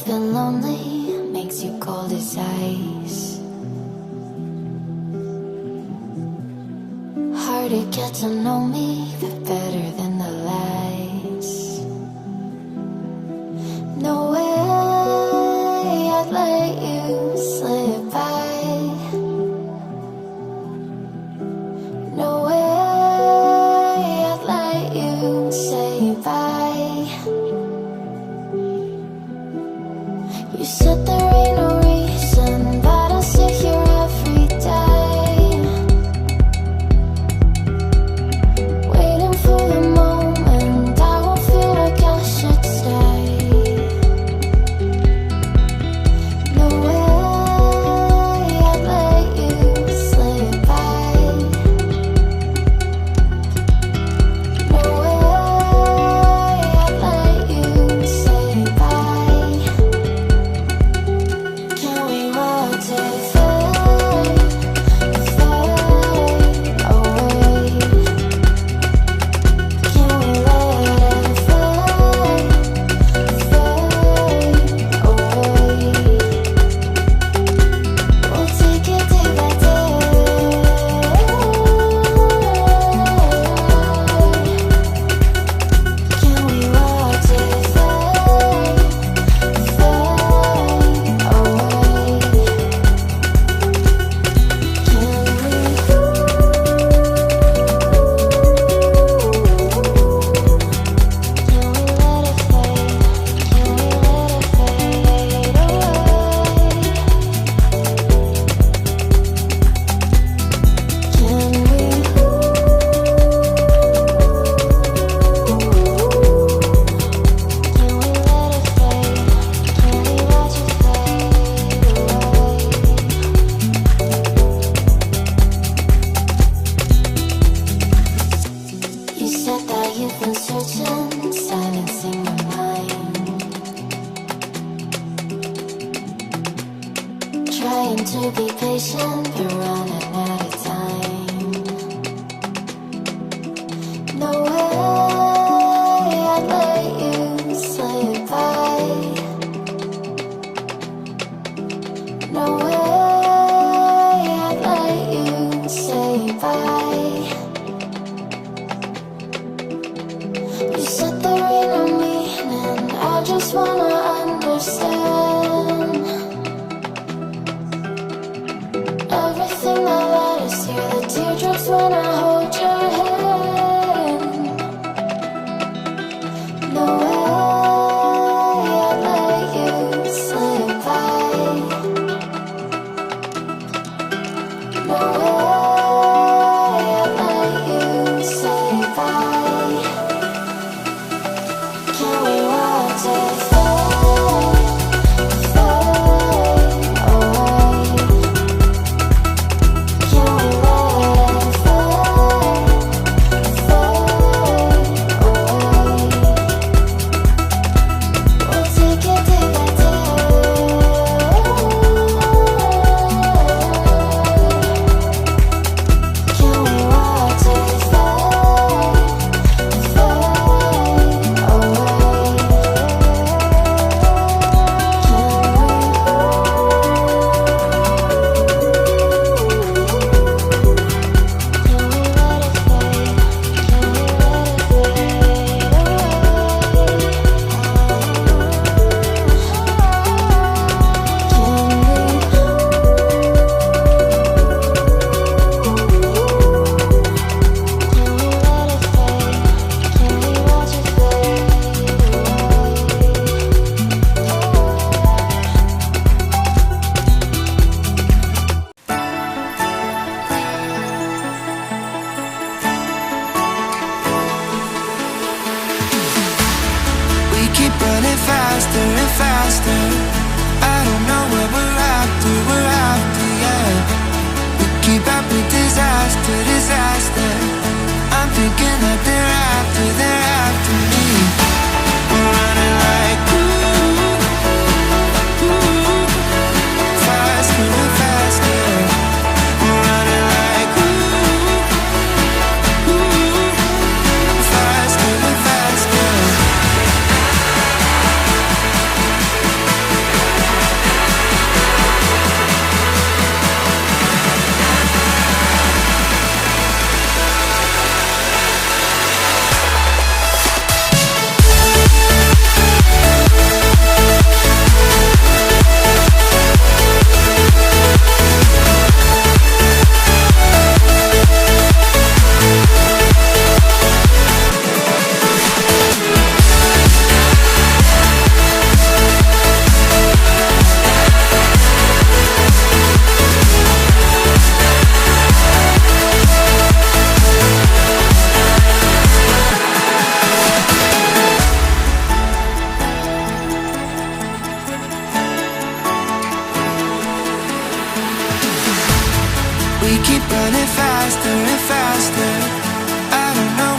you've been lonely, makes you cold as ice. Hard to get to know me, but better than the lies. No way I'd let you slip by. No way I'd let you say bye. You said there ain't no reason, but I'll sit here every day, waiting for the moment I won't feel like I should stay. No way I'd let you slip by. No way I'd let you say bye. Can we watch it fade, fade away? Can we let it fade, fade away? We'll take it day by day. Can we watch it fade, fade away? You said that you've been searching, silencing your mind, trying to be patient, but running out of time. No way I'd let you slip by. No way I'd let you say bye. You said there ain't no meaning, I just wanna understand everything that led us here, the teardrops when I hold your hand. No way I'd let you slip by. keep running faster and faster. I don't know